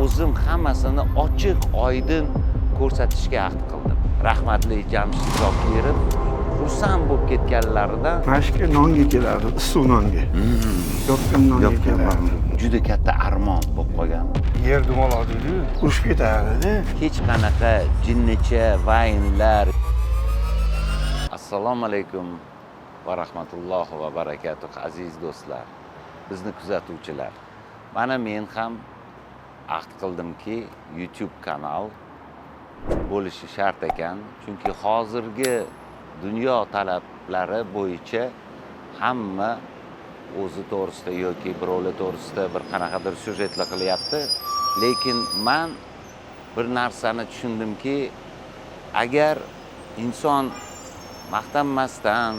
o'zim hammasini ochiq, oydin ko'rsatishga ahd qildim. Rahmatli Jamshid Zokirov xursand bo'lib ketganlaridan mashqqa nonga keladi, issiq nonga. Yopgan nonga keladi. Juda katta armon bo'lib qolgan. Yer dumaladi-yu, urushib ketadi. Hech qanaqa jinnicha, vaynlar. Assalomu alaykum va rahmatullohi va barakatuh aziz do'stlar, bizni kuzatuvchilar. Mana men ham ahd qildimki, YouTube kanal bo'lishi shart ekan, chunki hozirgi dunyo talablari bo'yicha hamma o'zi to'g'risida yoki birovlar to'g'risida bir qanaqadir syujetlar qilyapti. Lekin men bir narsani tushundimki, agar inson maqtanmasdan,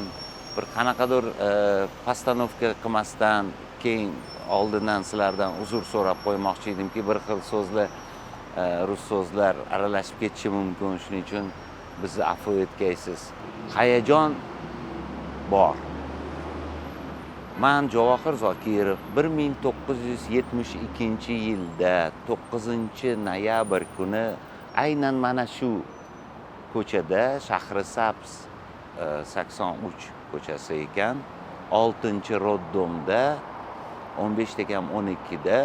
bir qanaqadir postanovka qilmasdan, keyin oldindan sizlardan uzr so'rab qo'ymoqchi edimki, bir xil so'zlar, rus so'zlar aralashib ketishi mumkin. Shuning uchun bizni afv etgaysiz. Hayajon bor. Men Javohir Zokirov 1972-yilda 9-noyabr kuni aynan mana shu ko'chada, Shahrisabz 83 ko'chasi ekan, 6-roddomda 15-12da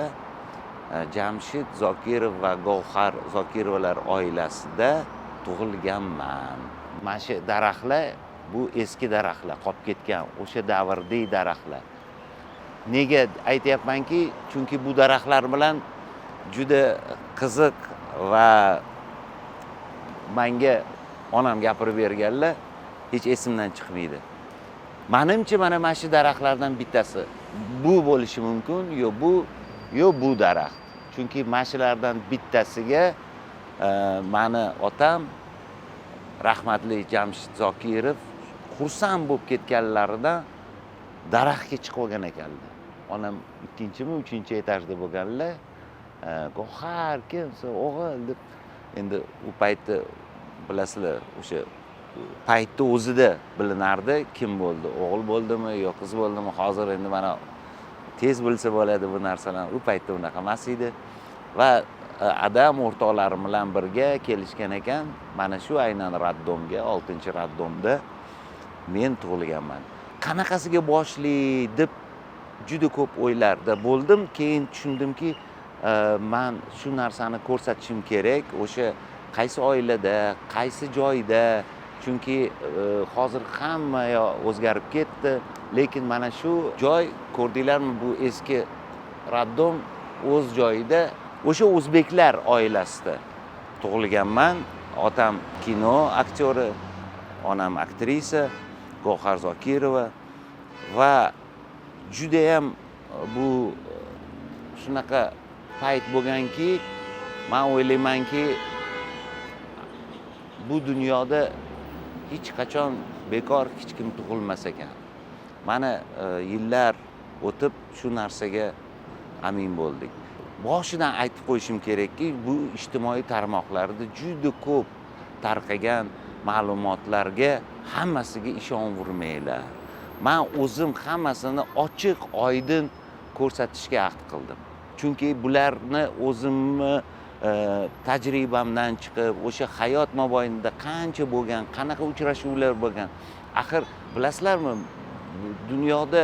Jamshid Zokirov va Gavhar Zokirovlar oilasida tug'ilganman. Mana shu daraxtlar, bu eski daraxtlar, qolib ketgan o'sha davrdagi daraxtlar. Nega aytayapmanki, chunki bu daraxtlar bilan juda qiziq va menga onam gapirib berganlar, hech esimdan chiqmaydi. Menimcha mana shu daraxtlardan bittasi bu bo'lishi mumkin, yo bu daraxt. Chunki mashalardan bittasiga meni otam rahmatli Jamshid Zokirov xursand bo'lib ketganlaridan daraxtga chiqib olgan ekanlar. Onam 2-3-etajda bo'lganlar. Gavhar kimsa o'g'il deb, endi u paytda bilasizlar, o'sha paytda o'zida bilinardi kim bo'ldi, o'g'il bo'ldimi yo qiz bo'ldimi. Hozir endi mana tez bilsa bo'ladi bu narsalar. U paytda unaqa emas edi va adam o'rtoqlarim bilan birga kelishgan ekan. Mana shu aynan raddomga, 6-raddomda men tug'ilganman. Qanaqasiga boshli deb juda ko'p o'ylarda bo'ldim. Keyin tushundimki, men shu narsani ko'rsatishim kerak. O'sha qaysi oilada, qaysi joyda, chunki hozir hamma o'zgarib ketdi. Lekin mana shu joy, ko'rdinglarmi, bu eski raddom o'z joyida, o'sha o'zbeklar oilasida tug'ilganman. Otam kino aktyori, onam aktrisa Gavhar Zokirova va juda ham bu shunaqa payt bo'lganki, men o'ylaymanki, bu dunyoda hech qachon bekor hech kim tug'ilmas ekan. Mana yillar o'tib shu narsaga amin bo'ldik. Boshidan aytib qo'yishim kerakki, bu ijtimoiy tarmoqlarda juda ko'p tarqagan ma'lumotlarga hammasiga ishonavermanglar. Men o'zim hammasini ochiq, oydin ko'rsatishga ahd qildim. Chunki bularni o'zimni tajribamdan chiqib, o'sha hayot mobaynida qancha bo'lgan, qanaqa uchrashuvlar bo'lgan. Axir bilasizlarmi, dunyoda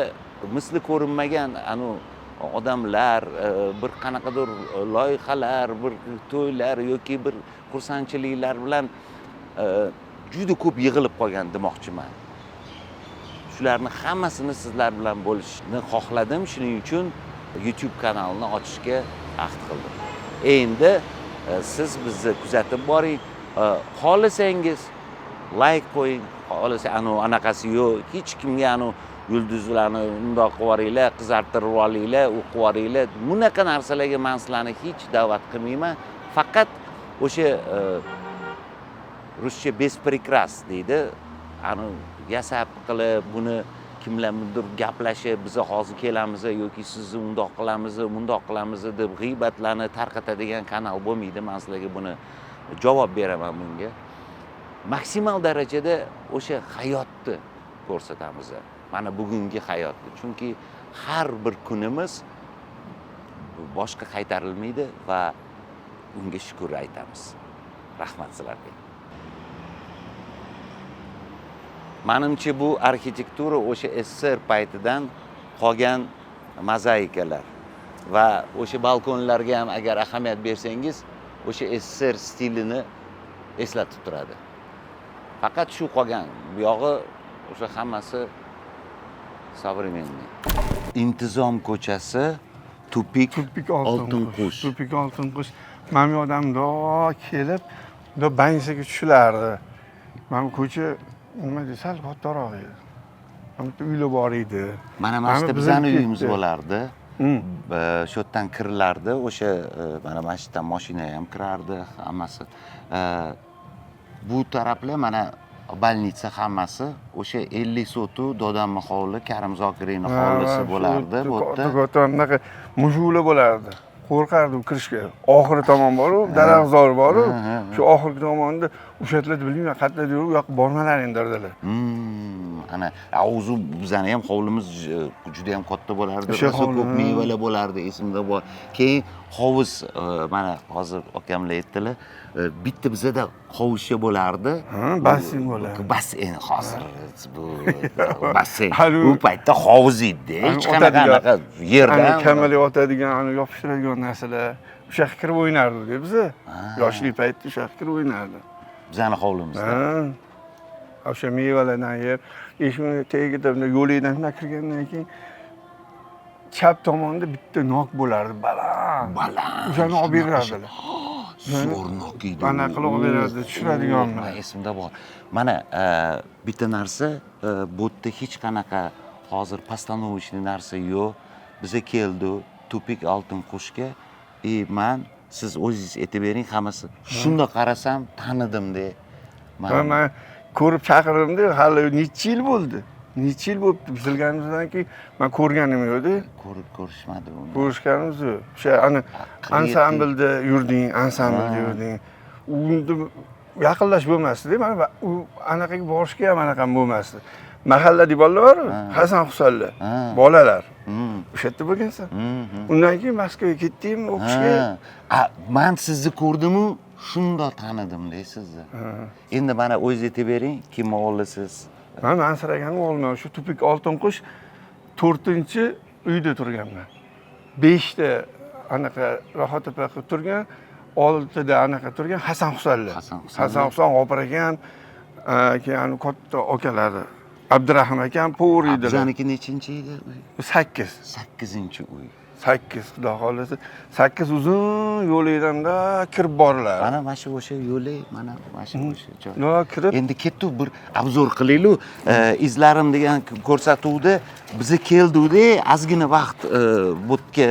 misli ko'rinmagan odamlar, bir qanaqadir loyihalar, bir to'ylar yoki bir xursandchiliklar bilan juda ko'p yig'ilib qolgan demoqchiman. Shularni hammasini sizlar bilan bo'lishni xohladim. Shuning uchun YouTube kanalini ochishga ahd qildim. Endi siz bizni kuzatib boring. Xohlasangiz like qo'ying, xohlasa anaqasi yo'q, hech kimga yulduzlarni undoq qilib yuboringlar, qizartirib olinglar, o'qib yuboringlar. Bunaqa narsalarga men sizlarni hech da'vat qilmayman. Faqat o'sha ruscha besprekras deydi, yasab qilib, buni kimlardir gaplashib, biz hozir kelamiz yoki sizni undoq qilamiz, bundoq qilamiz deb g'iybatlarni tarqatadigan kanal bo'lmaydi. Men sizlarga buni javob beraman bunga. Maksimal darajada o'sha hayotni ko'rsatamiz. Mana bugungi hayotni. Chunki har bir kunimiz boshqa qaytarilmaydi va unga shukr aytamiz. Rahmat sizlarga. Menimcha bu arxitektura o'sha SSR paytidan qolgan mozaikalar va o'sha balkonlarga ham agar ahamiyat bersangiz, o'sha SSR stilini eslatib turadi. Faqat shu qolgan. Bu yog'i o'sha hammasi современный. Intizom ko'chasi, Tupik Oltin qush. Tupik Oltin qush. Mana bu odam kelib, bangisaga tushilardi. Mana ko'cha nima desal kattaroq edi. Mana bitta uylar bor edi. Mana shu bizning uyimiz bo'lardi. Shu yerdan kirilardi, o'sha mana shu yerdan mashina ham kirardi, hammasi. Bu taraflar mana больница hammasi o'sha 50 sotu Dodammi hovli, Karim Zokiriyning hovlisi bo'lardi. Bu yerda katta mujula bo'lardi. Qo'rqardim kirishga. Oxiri tomon bor-ku, daraxtzor bor-ku. Shu oxirgi tomonda o'shatlarni bilmayman, qayerda yurib, u yoqqa bormalaring derdilar. Ana o'zi bizani ham hovlimiz juda ham katta bo'lardi. Ko'p mevalar bo'lardi, esimda bor. Keyin hovuz mana hozir akamlar aytdilar, bitta bizada hovuzcha bo'lardi. Basseyn bo'lardi. Basseyn hozir bu basseyn. U paytda hovuz edi. Hech qanaqa yerdan kamalik otadigan, yopishtiradigan narsalar. O'sha yoqqa kirib o'ynardik biz. Yoshlik paytda o'sha yoqqa kirib o'ynardik. Bizani hovlimizda. O'sha mevalardan yer, eshikni tagida yo'lingdan kirgandan keyin chap tomonda bitta nok bo'lardi, baland. O'shani olib berardilar. Zo'rnoq edi. Mana qilib olib berardi, tushiradiganlar. Esimda bor. Mana bitta narsa, bu yerda hech qanaqa hozir постановочный narsa yo'q. Biza keldi Tupik Oltin qushga. Men siz o'zingiz aytib bering, hammasi. Shunda qarasam tanidim-da. Men ko'rib chaqirdimda, hali necha yil bo'ldi. Necha yil bo'libdi bizilganimizdan keyin men ko'rganim yo'q-da. Ko'rishmadi uni. Ko'rishganimiz yo'q. O'sha ansamblda yurding, Unda yaqinlash bo'lmasdi-da. Mana u anaqaga borishga ham anaqam bo'lmasdi. Mahallada bolalar bor, Hasan Husanlar, bolalar. O'sha yerda bo'lgansan. Undan keyin Moskvaga ketdim o'qishga. Men sizni ko'rdim-u, shunda tanidim-da sizni. Endi mana o'zingiz aytib bering, kim o'g'lisiz? Men ansiraganim o'g'lim, shu Tupik Oltin qush 4-uyda turganman. 5ta anaqa Rohattepa qilib turgan, 6da anaqa turgan Hasan Husanlar. Hasan Husan opar ekan, keyin katta okalari Abdurahim akam po'ri edilar. Bizaniki nechinchi edi uy? 8. 8-uy. 8 xudo xolasa 8 uzun yo'lingda kirib borlar. Mana shu o'sha yo'lay, mana shu o'sha joy. No, kirib. Endi ketdik, bir obzor qilaylik. Izlarim degan ko'rsatuvda biza keldik-da, ozgina vaqt bu yerga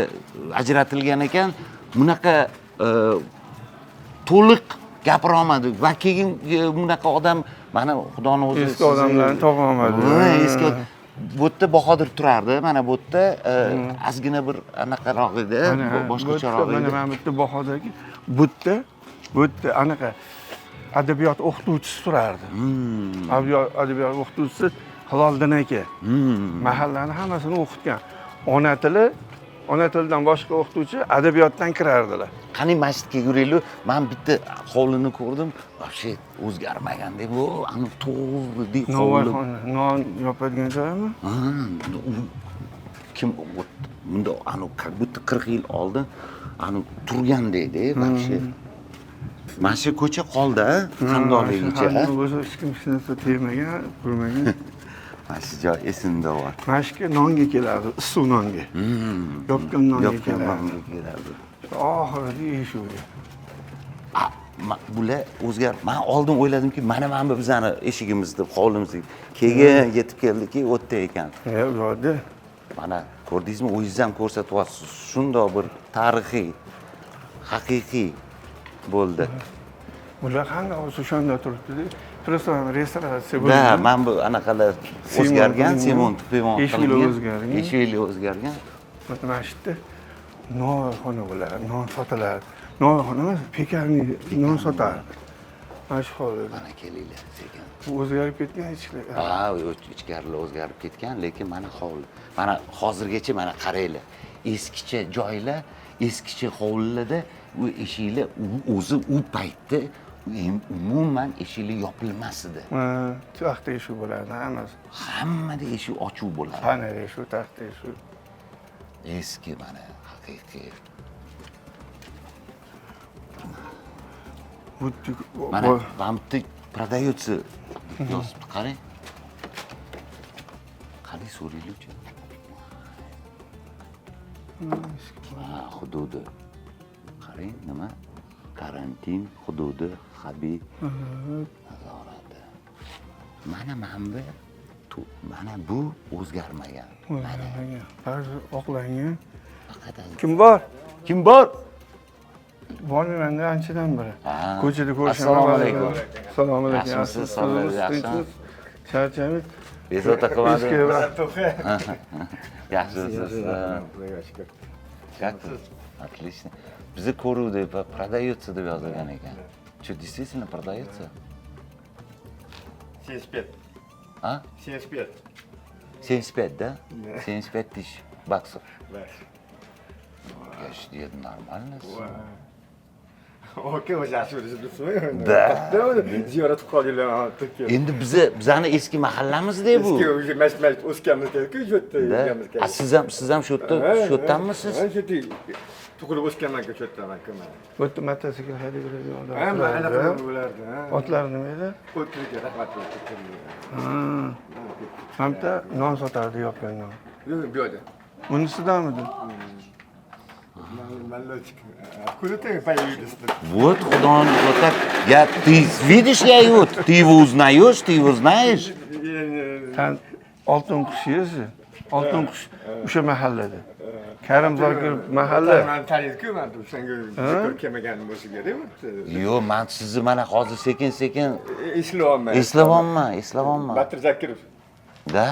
ajratilgan ekan. Bunaqa to'liq gapira olmadik va keyin bunaqa odam mana xudoning o'zi eski odamlarni topa olmadi. Eski bu yerda Bahodir turardi. Mana bu yerda ozgina bir anaqaroq edi, boshqacharoq edi. Mana bu yerda Bahodir aka, bu yerda anaqa adabiyot o'qituvchisi turardi. Adabiyot o'qituvchisi Hiloldin aka. Mahallani hammasini o'qitgan. Ona tilidan boshqa o'qituvchi adabiyotdan kirardilar. Qani masjidga yuraylik. Men bitta hovlini ko'rdim. Вообще o'zgarmaganda bu ani to'g'ri hovli. Non yopadigan joymi? Kim bunda ani как будто 40 yil oldin ani turgandek-da, вообще. Mana shu ko'cha qoldi, qandoqligicha. O'zi hech kim hech narsa tegmagan, ko'rmagan. Mana shu joy esimda bor. Mashqa nonga kelardi, issiq nonga. Yopgan nonga kelardi. Oxirgi ish u. Bular o'zgar. Men oldin o'yladimki, mana bu bizani eshigimiz deb, hovlimizga. Keyin yetib keldiki, o'tda ekan. Yo'qda. Mana ko'rdingizmi, o'zingiz ham ko'rsatyapsiz. Shundoq bir tarixiy, haqiqiy bo'ldi. Bular qanday o'shanda turibdi-da. Просто restavratsiya bo'ldi. Da, men bu anaqalar o'zgargan, semont pemont qilingan. Eshiklar o'zgargan. Mana shu yerda nonxona bo'ladi, non sotiladi. Nonxona emas, pekarniy non sotardi. Mana shu holda. Mana kelinglar sekin. O'zgarib ketgan ichkarilar. Ichkarilar o'zgarib ketgan, lekin mana hovli. Mana hozirgacha mana qaranglar. Eskicha joylar, eskicha hovlilarda u eshiklar o'zi u paytda umuman eshiklar yopilmas edi. Taxta eshik bo'lardi hammasi. Hammada eshik ochuv bo'lardi. Panel eshik, taxta eshik. Eski mana haqiqiy. Mana вам ты продается yozibdi, qarang. Qarang so'raylik-chi. Hududi. Qarang nima? Karantin hududi Habib nazorati. Mana bu o'zgarmagan. Ba'zi oqlangan. Faqat Kim bor? kim bor? Bormanda anchadan beri. Ko'chada ko'rishim. Assalomu alaykum. Assalomu alaykum. Yaxshimisiz? Sog'lik, yaxshimi? Charchamiz. Bezovta qilmadi. Eski Yaxshimisiz? Как? Отлично. Bizni ko'ruvdi, продается deb yozilgan ekan. Что, действительно продается? 75. А? 75. 75, да? 75 тысяч баксов. Да. Это нормально. Okey, o'zi yaxshi o'rishibdimi? Da. Ziyorat qilib qolganlar Turkiya. Endi bizani eski mahallamizda bu. Eski o'sha masjid o'sganmiz kerak-ku, shu yerda yurganmiz kerak. Siz ham shu yerdanmisiz? Ha, shu yerda tug'ilib o'sganman-ku, shu yerdaman. Bu yerda mototsikl haydab yuradigan odam. Ha, mana anaqa bo'lardi, ha. Otlari nima edi? Qo'ytirga rahmatli. Hamda non sotardi yopgan non. Yo'q, bu yerda. Bunisidanmidi? Молодчик. Откуда ты появился? Вот куда он вот так. Ты видишь, я его, ты его узнаешь, ты его знаешь? Sen Oltin qush yezi. Oltin qush o'sha mahallada. Karim Zokir mahalla. Men taniydi-ku, men o'shanga zikr kelmaganim bo'lsa kerak. Yo'q, men sizni mana hozir sekin-sekin eslabonman. Batir Zakirov. Da,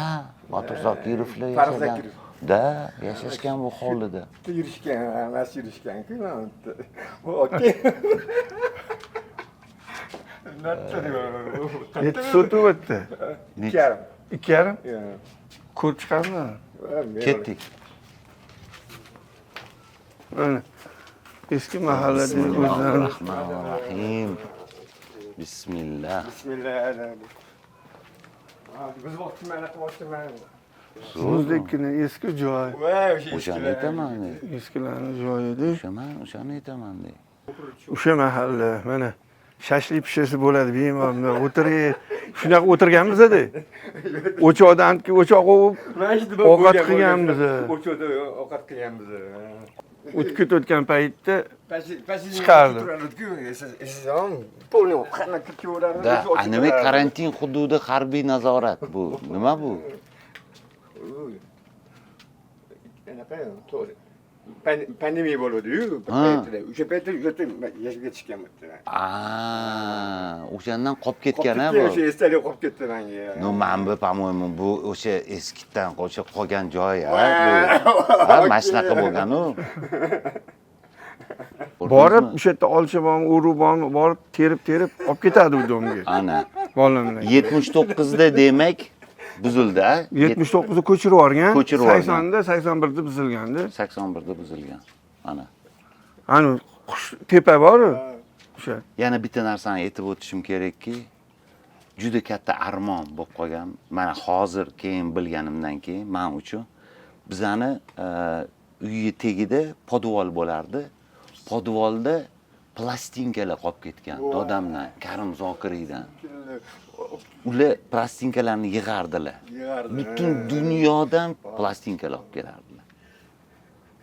Batir Zokirovlar Farruh yashagan. Zakirov. Da, yashashgan bu hovlida. Yurishgan, hammasi yurishgan-ku. Okey. Yetti so'ti o'tdi. 2,5. 2,5? Ko'rib chiqamizmi? Ketdik. Mana eski mahallada o'zlari. Rahmanir-rahim. Bismillah. Bismillahirrahmanirrahim. Biz vaqtni mana qilyapman. O'zdekkina eski joy. Voy, o'sha O'shani aytaman. Eskilarning joyi edi. O'shani aytaman. O'sha mahalla mana shashlik pishasi bo'ladi bemalol o'tirib. Shunaqa o'tirganmiz-da. O'choqdan o'choq o'yib ovqat qilganmiz. O'choqda ovqat qilganmiz. O'tkit o'tgan paytda chiqardi. Полный hamma kiraveradi. Da, nima karantin hududi harbiy nazorat bu? Nima bu? To'g'ri. Pandemiya bo'ldi-yu, paytida. O'sha paytda yashashga chiqganman. O'shandan qolib ketgan-a bu. O'sha esdalik qolib ketdi menga. No, men bu, по-моему, bu o'sha eskidan o'sha qolgan joy-a. Ha, mana shunaqa bo'lgan-u. borib o'sha yerda olcha bormi, o'ru bormi, borib terib olib ketadi u domga. Ana. Bolalar. 79da demak buzildi. 79da ko'chirib yuborgan. 80da, 81da buzilgandi. 81da buzilgan. Ana. Ana qush tepa bor-ku. O'sha. Yana bitta narsani aytib o'tishim kerakki, juda katta armon bo'lib qolgan. Mana hozir keyin bilganimdan keyin men uchun bizani uyga tegida podvol bo'lardi. Podvolda plastinkalar qolib ketgan dadamdan, Karim Zokiriydan. Ular plastinkalarni yig'ardilar. Butun dunyodan plastinkalar olib kelardilar.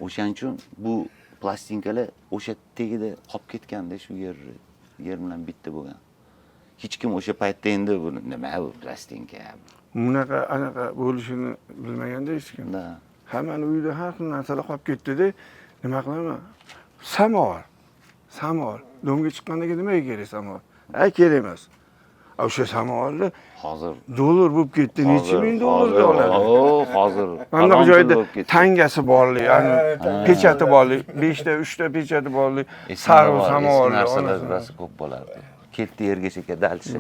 O'shaning uchun bu plastinkalar o'sha tegida qolib ketganda shu yer bilan bitta bo'lgan. Hech kim o'sha paytda endi buni nima bu plastinka? Bunaqa anaqa bo'lishini bilmaganda hech kim. Da. Hammani uyida har xil narsalar qolib ketdi-da. Nima qilaman? Samovar. Domga chiqqandan keyin nimaga kerak samovar? Kerak emas. O'sha samovarni Hozir dollar bo'lib ketdi. Necha ming dollarga oladi? Hozir. Mana bu joyda tangasi borli, ya'ni pechati borli, 5 ta, 3 ta pechati borli, sarv samovar narsalar birasi ko'p bo'lardi. Ketdi yerga cheka dalchi.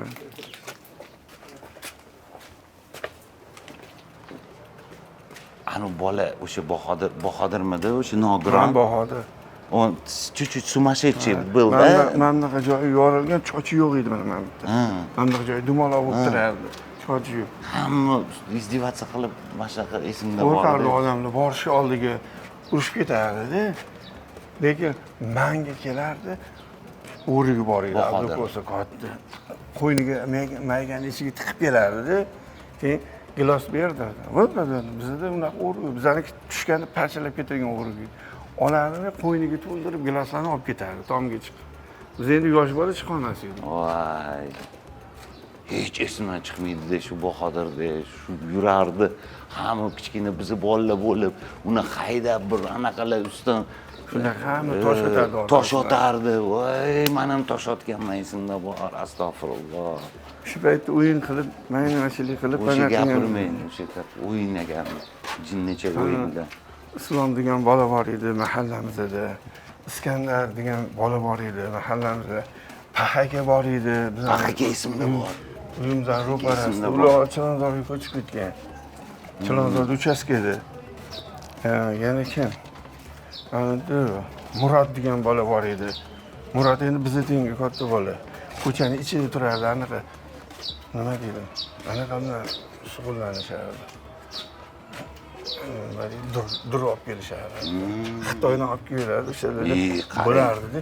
Ana bola o'sha Bahodirmidi, o'sha nogiron. Bahodir. Он чуть-чуть сумасшедший был-da. Mana bunaqa joyi yorilgan, chochi yo'q edi mana bitta. Ha. Mana bunaqa joy dumaloq bo'lib turardi. Chochi yo'q. Hamma izdevаться qilib mana shunaqa esimda Qo'rqardi bor. odamlar borishi oldiga urushib ketardi-da. Lekin manga kelardi, o'rigi bor edi, Bahodir. abdukosa katta. Qo'yniga maygani ichiga tiqib kelardi-da. Keyin gilos berdi. Bizda unaqa o'rgi, bizaniki tushganda parchalab ketadigan o'rgi. Olardi, qo'yniga to'ldirib giloslarni olib ketardi tomga chiqib. Biz endi yosh bola chiqolmas edik. Voy. Hech esimdan chiqmaydi shu Bahodirda shu yurardi. Hamma kichkina bizni bolalar bo'lib, uni haydab bir anaqalar ustidan Shunaqa hamma tosh otardi. tosh otardi. Voy, men ham tosh otganman esimda bor. Astag'firulloh. Shu paytda o'yin qilib, maynachilik qilib, O'sha gapirmang, o'sha gap o'ynagan jinnicha o'yinda. Islom degan bola bor edi mahallamizda. Iskandar degan bola bor edi mahallamizda. Pahaka bor edi. Pahaka ismida bor. Uyimizdan ro'parasida. Esimda bor. Ular Chilonzorga ko'chib ketgan. Chilonzorda uchastkada. Yana kim? Murod degan bola bor edi. Murod endi bizga tengi katta bola. Ko'chani ichida turardi, anaqa. Nima deydi? Anaqa shug'ullanishardi. Dur olib kelishardi. Xitoydan olib keladi, o'shalarda bo'lardi.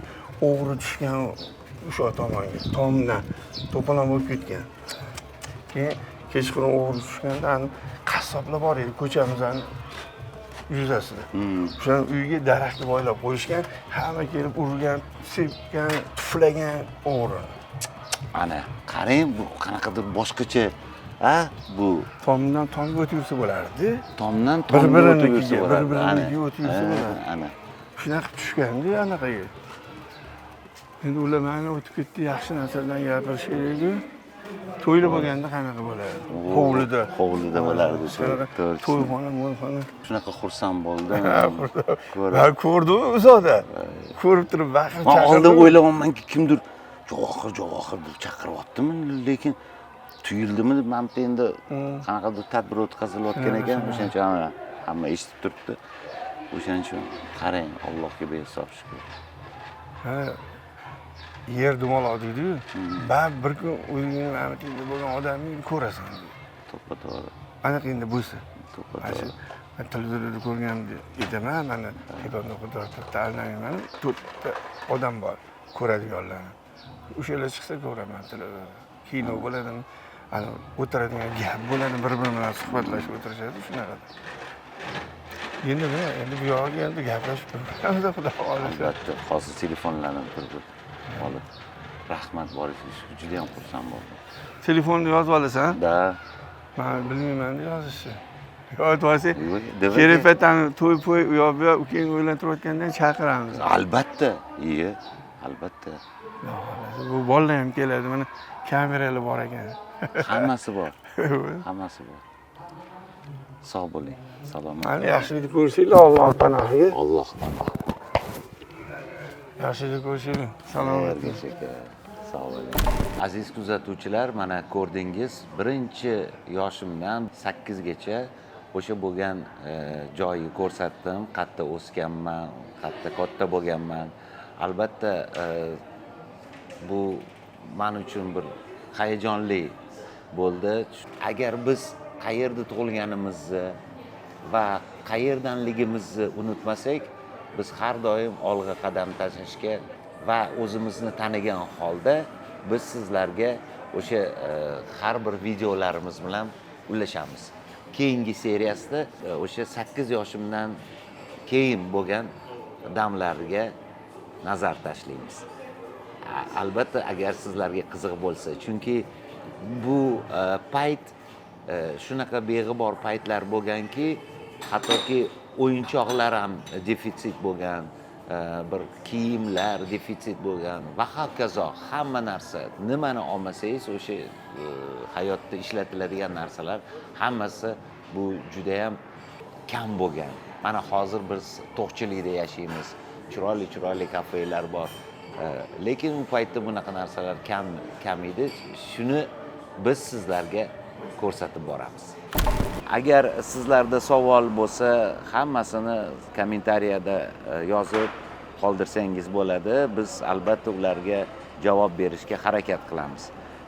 O'g'ri tushgan o'sha tomonga, tomdan to'polon bo'lib ketgan. Keyin kechqurun o'g'ri tushganda qassoblar bor edi ko'chamizdan yuzasida. O'shaning uyiga daraxtni boylab qo'yishgan, hamma kelib urgan, sepgan, tuflagan o'g'ri. Ana, qarang, bu qanaqadir boshqacha, ha? Bu Tomdan tomga o'tib yursa bo'lardi. tomdan tomga o'tib yursa bo'ladi. Bir-birinikiga o'tib yursa bo'ladi. Ana. Shunaqa tushganda anaqaga. Endi ular mana o'tib ketdi, yaxshi narsadan gapirish kerak-ku. To'yli bo'lganda qanaqa bo'ladi? Hovlida. Hovlida bo'lardi. To'yxona, mo'yxona. Shunaqa xursand bo'ldim. Ben ko'rdim uzoqda. Ko'rib turib baqirib Men chaqirdim. oldin o'ylaganmanki kimdir Javohir deb chaqiryaptimi, lekin tuyuldimi deb men endi qanaqadir tadbir o'tkazilayotgan ekan, o'shancha hamma eshitib turibdi. O'shaning uchun qarang, Allohga behisob shukr. Ha, yer dumaloq deydi-yu. Bir kun o'zingning mamlatingda bo'lgan odamni ko'rasan. To'ppa-to'g'ri. Anaqa endi bo'lsa. To'ppa-to'g'ri. Men televizorda ko'rgan edaman, mana Xitoyda ta'limlayman. 4 ta odam bor ko'radiganlar. O'shalar chiqsa ko'raman televizorda. Kino bo'ladimi? Ana o'tiradigan gap bo'ladi, bir-biri bilan suhbatlashib o'tirishadi, shunaqa. Endi bu yo'g'iga endi gaplashib turamiz, xudo xohlasa. Albatta, hozir telefonlarni turib olib rahmat borishingiz juda ham xursand bo'ldim. Telefonni yozib olasan? Da. Men bilmayman yozishni. Yozib olsang, Demak, Kerepetani to'y-po'y u yoq bu yoq keyin o'ylantirayotgandan chaqiramiz. albatta, albatta. Bu bolalar ham keladi, mana kameralar bor ekan. Hammasi bor. Hammasi bor. Sog' bo'ling. Salomat. Mana yaxshilikni ko'rsanglar, Alloh panohiga. Alloh Yaxshilik ko'rsanglar. Salomat. Sog' bo'ling. Aziz kuzatuvchilar, mana ko'rdingiz, birinchi yoshimdan 8 gacha o'sha bo'lgan joyni ko'rsatdim, qayerda o'sganman, qayerda katta bo'lganman. Albatta bu men uchun bir hayajonli bo'ldi. Agar biz qayerda tug'ilganimizni va qayerdanligimizni unutmasak, biz har doim olg'a qadam tashlashga va o'zimizni tanigan holda biz sizlarga o'sha har bir videolarimiz bilan ulashamiz. Keyingi seriyasida o'sha 8 yoshimdan keyin bo'lgan damlarga nazar tashlaymiz. Albatta agar sizlarga qiziq bo'lsa, chunki bu payt shunaqa beg'ibor paytlar bo'lganki, hattoki o'yinchoqlar ham defitsit bo'lgan, bir kiyimlar defitsit bo'lgan va hokazo hamma narsa nimani olmasangiz o'sha hayotda ishlatiladigan narsalar hammasi bu juda ham kam bo'lgan. Mana hozir biz to'qchilikda yashaymiz. Chiroyli kafelar bor. Lekin u paytda bunaqa narsalar kam edi. Shuni biz sizlarga ko'rsatib boramiz. Agar sizlarda savol bo'lsa, hammasini kommentariyada yozib, qoldirsangiz bo'ladi. Biz albatta ularga javob berishga harakat qilamiz.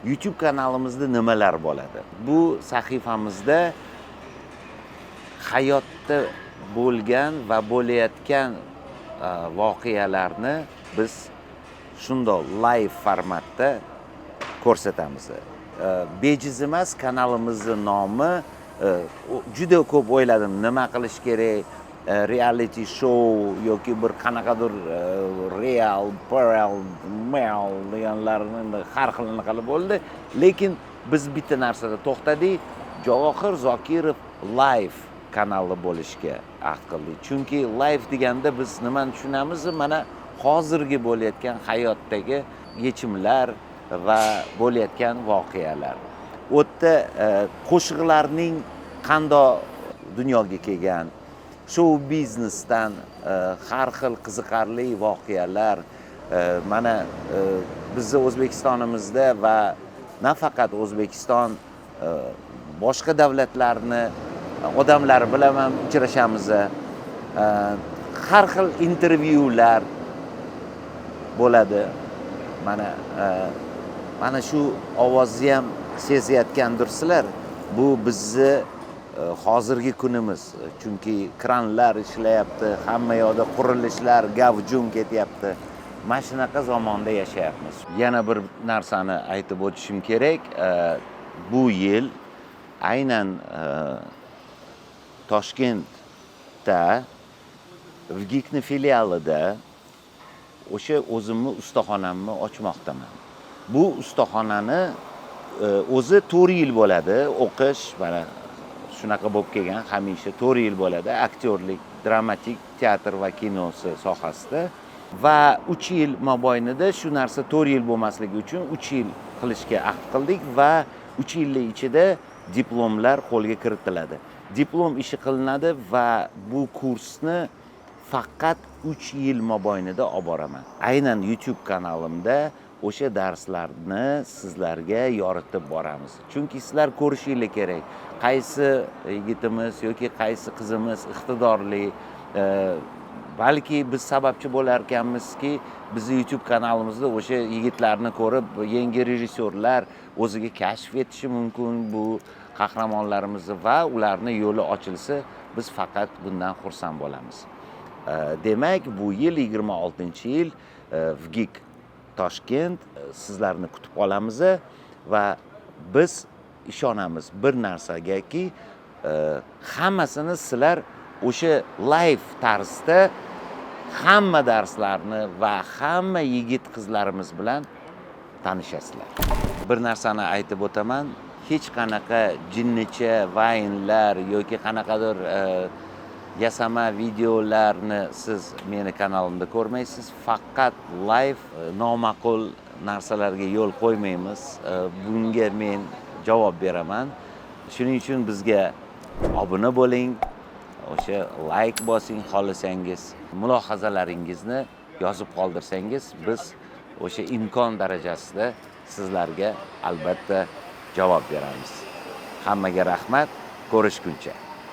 YouTube kanalimizda nimalar bo'ladi? Bu sahifamizda hayotda bo'lgan va bo'layotgan voqealarni biz shundoq live formatda ko'rsatamiz. Bejiz emas, kanalimizning nomi juda ko'p o'yladim, nima qilish kerak, reality show yoki bir qanaqadir real, parallel, mal deganlarni har xilini qilib bo'ldi, lekin biz bitta narsada to'xtadik, Javohir Zokirov live kanali bo'lishga ahd qildik. Chunki live deganda biz nimani tushunamiz? Mana hozirgi bo'layotgan hayotdagi yechimlar va bo'layotgan voqealar. U yerda qo'shiqlarning qanday dunyoga kelgan, show biznesdan har xil qiziqarli voqealar, mana bizning O'zbekistonimizda va nafaqat O'zbekiston, boshqa davlatlarni odamlar bilan ham uchrashamiz. Har xil intervyular bo'ladi. Mana shu ovozni ham sezayotgandirsizlar. Bu bizni hozirgi kunimiz. Chunki kranlar ishlayapti, hamma yoqda qurilishlar gavjum ketyapti. Mana shunaqa zamonda yashayapmiz. Yana bir narsani aytib o'tishim kerak. Bu yil aynan Toshkentda Vgikni filialida o'sha o'zimni ustaxonamni ochmoqdaman. Bu ustaxonani o'zi 4 yil bo'ladi o'qish, mana shunaqa bo'lib kelgan, hamisha 4 yil bo'ladi aktyorlik, dramatik, teatr va kinosi sohasida va 3 yil mobaynida shu narsa 4 yil bo'lmasligi uchun 3 yil qilishga ahd qildik va 3 yillik ichida diplomlar qo'lga kiritiladi. Diplom ishi qilinadi va bu kursni faqat 3 yil mobaynida olib boraman. Aynan YouTube kanalimda o'sha darslarni sizlarga yoritib boramiz. Chunki sizlar ko'rishingiz kerak. Qaysi yigitimiz yoki qaysi qizimiz iqtidorli, balki biz sababchi bo'lar ekanmizki, bizning YouTube kanalimizda o'sha yigitlarni ko'rib, yangi rejissyorlar o'ziga kashf etishi mumkin bu qahramonlarimizni va ularning yo'li ochilsa, biz faqat bundan xursand bo'lamiz. Demak, bu yil 26-yil Vgik Toshkent sizlarni kutib qolamiz va biz ishonamiz bir narsagaki, hammasini sizlar o'sha live tarzda hamma darslarni va hamma yigit qizlarimiz bilan tanishasizlar. Bir narsani aytib o'taman, hech qanaqa jinnicha vaynlar yoki qanaqadir yasama videolarni siz meni kanalimda ko'rmaysiz. Faqat live noma'qul narsalarga yo'l qo'ymaymiz. Bunga men javob beraman. Shuning uchun bizga obuna bo'ling, o'sha like bosing, xohlasangiz mulohazalaringizni yozib qoldirsangiz, biz o'sha imkon darajasida sizlarga albatta javob beramiz. Hammaga rahmat, ko'rishguncha.